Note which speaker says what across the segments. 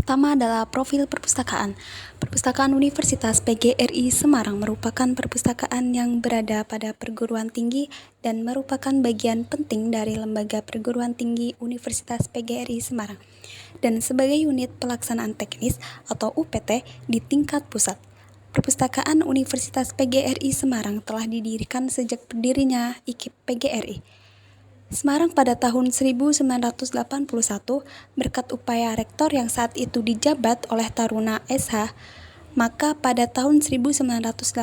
Speaker 1: Pertama adalah profil perpustakaan. Perpustakaan Universitas PGRI Semarang merupakan perpustakaan yang berada pada perguruan tinggi dan merupakan bagian penting dari Lembaga Perguruan Tinggi Universitas PGRI Semarang dan sebagai unit pelaksanaan teknis atau UPT di tingkat pusat. Perpustakaan Universitas PGRI Semarang telah didirikan sejak berdirinya IKIP PGRI. Semarang pada tahun 1981 berkat upaya rektor yang saat itu dijabat oleh Taruna SH, maka pada tahun 1985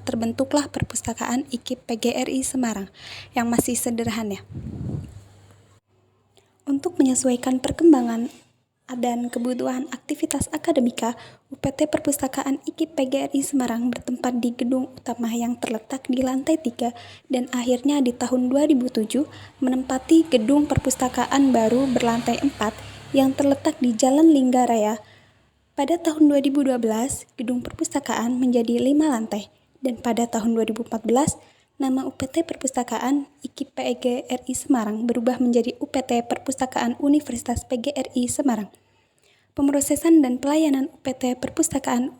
Speaker 1: terbentuklah Perpustakaan IKIP PGRI Semarang yang masih sederhana. Untuk menyesuaikan perkembangan dan kebutuhan aktivitas akademika, UPT Perpustakaan IKIP PGRI Semarang bertempat di gedung utama yang terletak di lantai 3 dan akhirnya di tahun 2007 menempati gedung perpustakaan baru berlantai 4 yang terletak di Jalan Linggaraya. Pada tahun 2012, gedung perpustakaan menjadi 5 lantai dan pada tahun 2014 nama UPT Perpustakaan IKIP PGRI Semarang berubah menjadi UPT Perpustakaan Universitas PGRI Semarang. Pemrosesan dan pelayanan UPT Perpustakaan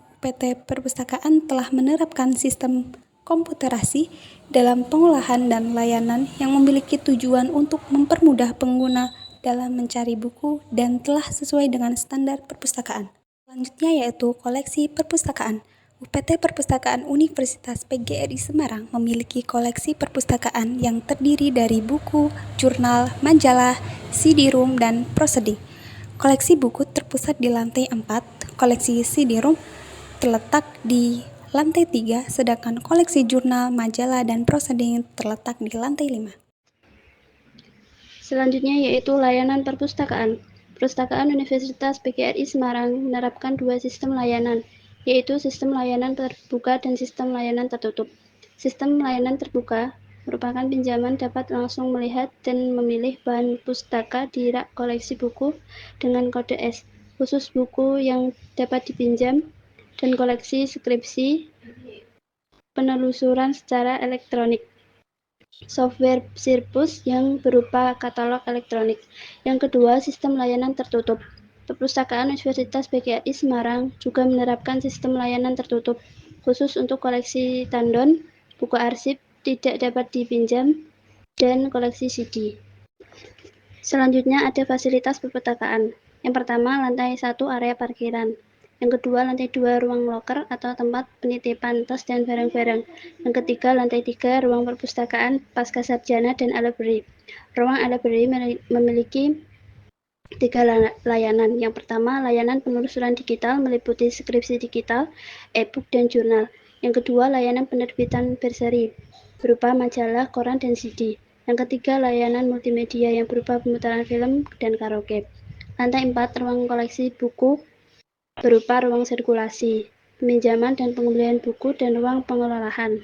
Speaker 1: telah menerapkan sistem komputerasi dalam pengolahan dan layanan yang memiliki tujuan untuk mempermudah pengguna dalam mencari buku dan telah sesuai dengan standar perpustakaan. Selanjutnya yaitu koleksi perpustakaan. UPT Perpustakaan Universitas PGRI Semarang memiliki koleksi perpustakaan yang terdiri dari buku, jurnal, majalah, CD-ROM, dan prosedur. Koleksi buku terpusat di lantai 4, koleksi CD-ROM terletak di lantai 3, sedangkan koleksi jurnal, majalah, dan prosedur terletak di lantai 5.
Speaker 2: Selanjutnya yaitu layanan perpustakaan. Perpustakaan Universitas PGRI Semarang menerapkan dua sistem layanan, yaitu sistem layanan terbuka dan sistem layanan tertutup. Sistem layanan terbuka merupakan pinjaman dapat langsung melihat dan memilih bahan pustaka di rak koleksi buku dengan kode S, khusus buku yang dapat dipinjam, dan koleksi skripsi penelusuran secara elektronik. Software Sirbus yang berupa katalog elektronik. Yang kedua, sistem layanan tertutup. Perpustakaan Universitas PGRI Semarang juga menerapkan sistem layanan tertutup, khusus untuk koleksi tandon, buku arsip tidak dapat dipinjam, dan koleksi CD. Selanjutnya ada fasilitas perpustakaan. Yang pertama, lantai 1 area parkiran. Yang kedua, lantai 2 ruang loker atau tempat penitipan tas dan barang-barang. Yang ketiga, lantai 3 ruang perpustakaan pascasarjana dan library. Ruang library memiliki 3 layanan. Yang pertama, layanan penelusuran digital meliputi skripsi digital, e-book, dan jurnal. Yang kedua, layanan penerbitan berseri berupa majalah, koran, dan CD. Yang ketiga, layanan multimedia yang berupa pemutaran film dan karaoke. Lantai 4, ruang koleksi buku berupa ruang sirkulasi, peminjaman dan pengembalian buku, dan ruang pengelolaan.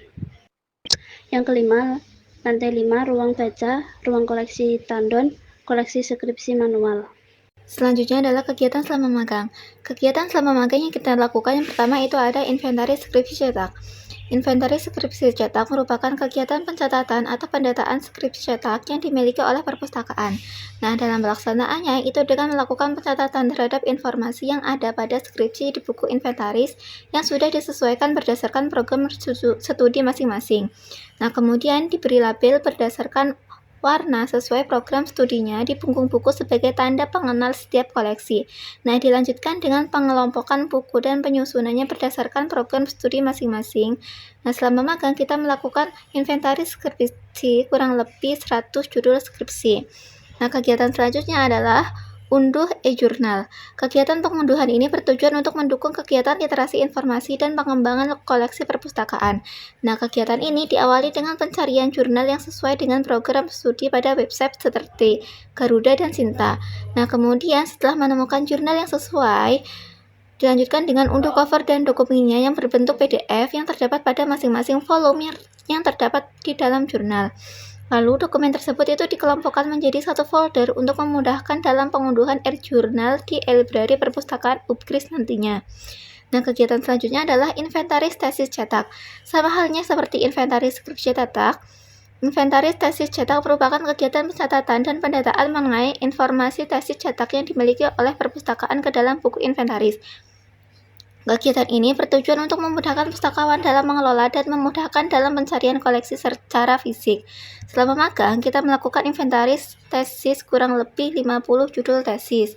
Speaker 2: Yang kelima, lantai 5, ruang baca, ruang koleksi tandon, koleksi skripsi manual.
Speaker 3: Selanjutnya adalah kegiatan selama magang. Kegiatan selama magang yang kita lakukan yang pertama itu ada inventaris skripsi cetak. Inventaris skripsi cetak merupakan kegiatan pencatatan atau pendataan skripsi cetak yang dimiliki oleh perpustakaan. Nah, dalam pelaksanaannya itu dengan melakukan pencatatan terhadap informasi yang ada pada skripsi di buku inventaris yang sudah disesuaikan berdasarkan program studi masing-masing. Nah, kemudian diberi label berdasarkan warna sesuai program studinya di punggung buku sebagai tanda pengenal setiap koleksi. Nah, dilanjutkan dengan pengelompokan buku dan penyusunannya berdasarkan program studi masing-masing. Nah, selama magang kita melakukan inventaris skripsi kurang lebih 100 judul skripsi. Nah, kegiatan selanjutnya adalah unduh e-jurnal. Kegiatan pengunduhan ini bertujuan untuk mendukung kegiatan literasi informasi dan pengembangan koleksi perpustakaan. Nah, kegiatan ini diawali dengan pencarian jurnal yang sesuai dengan program studi pada website seperti Garuda dan Sinta. Nah, kemudian setelah menemukan jurnal yang sesuai, dilanjutkan dengan unduh cover dan dokumennya yang berbentuk PDF yang terdapat pada masing-masing volume yang terdapat di dalam jurnal. Lalu dokumen tersebut itu dikelompokkan menjadi satu folder untuk memudahkan dalam pengunduhan e-jurnal di library perpustakaan UPGRIS nantinya. Nah, kegiatan selanjutnya adalah inventaris tesis cetak. Sama halnya seperti inventaris skripsi cetak, inventaris tesis cetak merupakan kegiatan pencatatan dan pendataan mengenai informasi tesis cetak yang dimiliki oleh perpustakaan ke dalam buku inventaris. Kegiatan ini bertujuan untuk memudahkan pustakawan dalam mengelola dan memudahkan dalam pencarian koleksi secara fisik. Selama magang, kita melakukan inventaris tesis kurang lebih 50 judul tesis.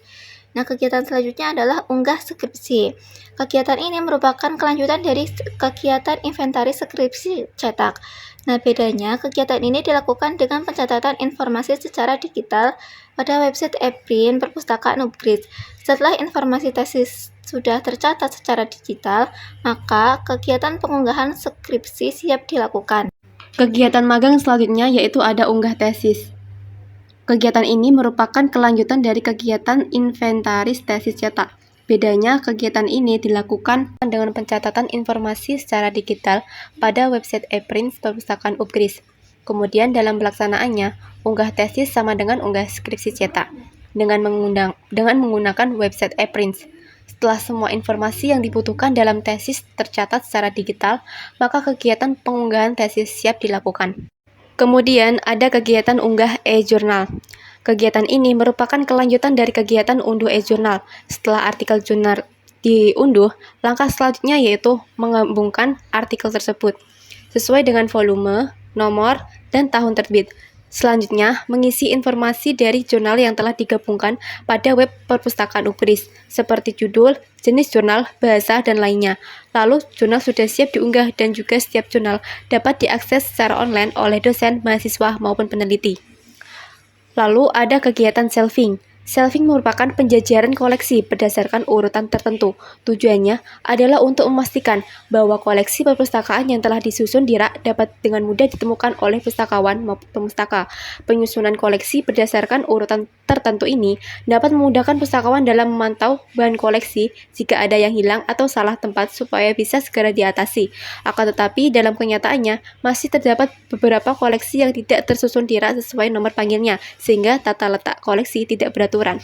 Speaker 3: Nah, kegiatan selanjutnya adalah unggah skripsi. Kegiatan ini merupakan kelanjutan dari kegiatan inventaris skripsi cetak. Nah, bedanya kegiatan ini dilakukan dengan pencatatan informasi secara digital pada website e-print perpustakaan UPGRIS. Setelah informasi tesis sudah tercatat secara digital, maka kegiatan pengunggahan skripsi siap dilakukan.
Speaker 4: Kegiatan magang selanjutnya yaitu ada unggah tesis. Kegiatan ini merupakan kelanjutan dari kegiatan inventaris tesis cetak. Bedanya, kegiatan ini dilakukan dengan pencatatan informasi secara digital pada website e-print perpustakaan UPGRIS. Kemudian dalam pelaksanaannya, unggah tesis sama dengan unggah skripsi cetak dengan menggunakan website e-print. Setelah semua informasi yang dibutuhkan dalam tesis tercatat secara digital, maka kegiatan pengunggahan tesis siap dilakukan. Kemudian ada kegiatan unggah e-jurnal. Kegiatan ini merupakan kelanjutan dari kegiatan unduh e-jurnal. Setelah artikel jurnal diunduh, langkah selanjutnya yaitu menggabungkan artikel tersebut sesuai dengan volume, nomor, dan tahun terbit. Selanjutnya, mengisi informasi dari jurnal yang telah digabungkan pada web perpustakaan UPGRIS, seperti judul, jenis jurnal, bahasa, dan lainnya. Lalu, jurnal sudah siap diunggah dan juga setiap jurnal dapat diakses secara online oleh dosen, mahasiswa, maupun peneliti. Lalu, ada kegiatan shelving. Shelving merupakan penjajaran koleksi berdasarkan urutan tertentu. Tujuannya adalah untuk memastikan bahwa koleksi perpustakaan yang telah disusun di rak dapat dengan mudah ditemukan oleh pustakawan maupun pemustaka. Penyusunan koleksi berdasarkan urutan tertentu ini dapat memudahkan pustakawan dalam memantau bahan koleksi jika ada yang hilang atau salah tempat supaya bisa segera diatasi. Akan tetapi dalam kenyataannya masih terdapat beberapa koleksi yang tidak tersusun di rak sesuai nomor panggilnya, sehingga tata letak koleksi tidak beraturan.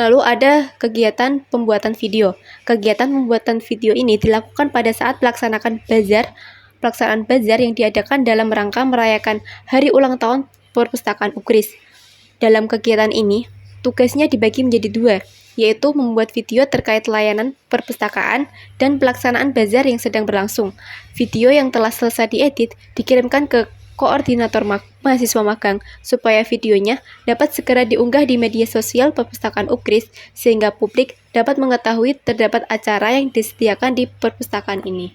Speaker 4: Lalu ada kegiatan pembuatan video. Kegiatan pembuatan video ini dilakukan pada saat pelaksanaan bazar yang diadakan dalam rangka merayakan hari ulang tahun perpustakaan UPGRIS. Dalam kegiatan ini, tugasnya dibagi menjadi dua, yaitu membuat video terkait layanan perpustakaan dan pelaksanaan bazar yang sedang berlangsung. Video yang telah selesai diedit dikirimkan ke koordinator mahasiswa magang supaya videonya dapat segera diunggah di media sosial perpustakaan UPGRIS sehingga publik dapat mengetahui terdapat acara yang disediakan di perpustakaan ini.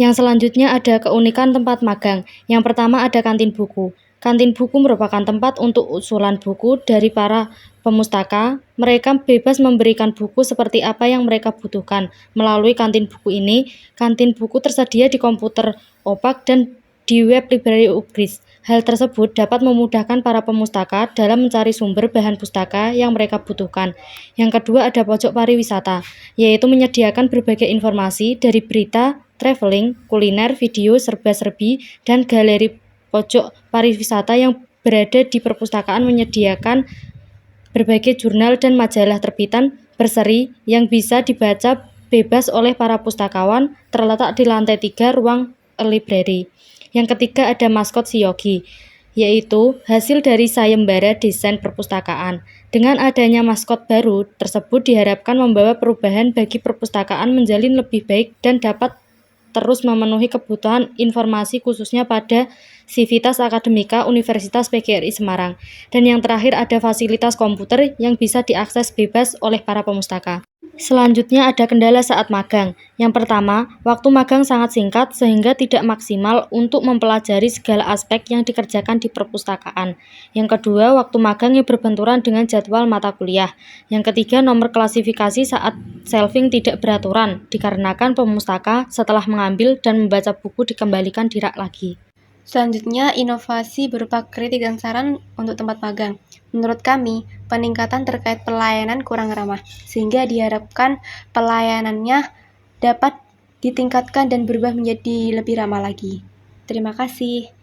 Speaker 5: Yang selanjutnya ada keunikan tempat magang. Yang pertama ada kantin buku. Kantin buku merupakan tempat untuk usulan buku dari para pemustaka. Mereka bebas memberikan buku seperti apa yang mereka butuhkan. Melalui kantin buku ini, kantin buku tersedia di komputer opak dan di web library UPGRIS. Hal tersebut dapat memudahkan para pemustaka dalam mencari sumber bahan pustaka yang mereka butuhkan. Yang kedua ada pojok pariwisata, yaitu menyediakan berbagai informasi dari berita, traveling, kuliner, video, serba-serbi, dan galeri. Pojok pariwisata yang berada di perpustakaan menyediakan berbagai jurnal dan majalah terbitan berseri yang bisa dibaca bebas oleh para pustakawan terletak di lantai 3 ruang library. Yang ketiga ada maskot si Yogi, yaitu hasil dari sayembara desain perpustakaan. Dengan adanya maskot baru tersebut diharapkan membawa perubahan bagi perpustakaan menjalin lebih baik dan dapat terus memenuhi kebutuhan informasi khususnya pada Civitas Akademika Universitas PGRI Semarang. Dan yang terakhir ada fasilitas komputer yang bisa diakses bebas oleh para pemustaka. Selanjutnya ada kendala saat magang. Yang pertama, waktu magang sangat singkat sehingga tidak maksimal untuk mempelajari segala aspek yang dikerjakan di perpustakaan. Yang kedua, waktu magang yang berbenturan dengan jadwal mata kuliah. Yang ketiga, nomor klasifikasi saat shelving tidak beraturan dikarenakan pemustaka setelah mengambil dan membaca buku dikembalikan di rak lagi.
Speaker 4: Selanjutnya, inovasi berupa kritik dan saran untuk tempat magang. Menurut kami, peningkatan terkait pelayanan kurang ramah, sehingga diharapkan pelayanannya dapat ditingkatkan dan berubah menjadi lebih ramah lagi. Terima kasih.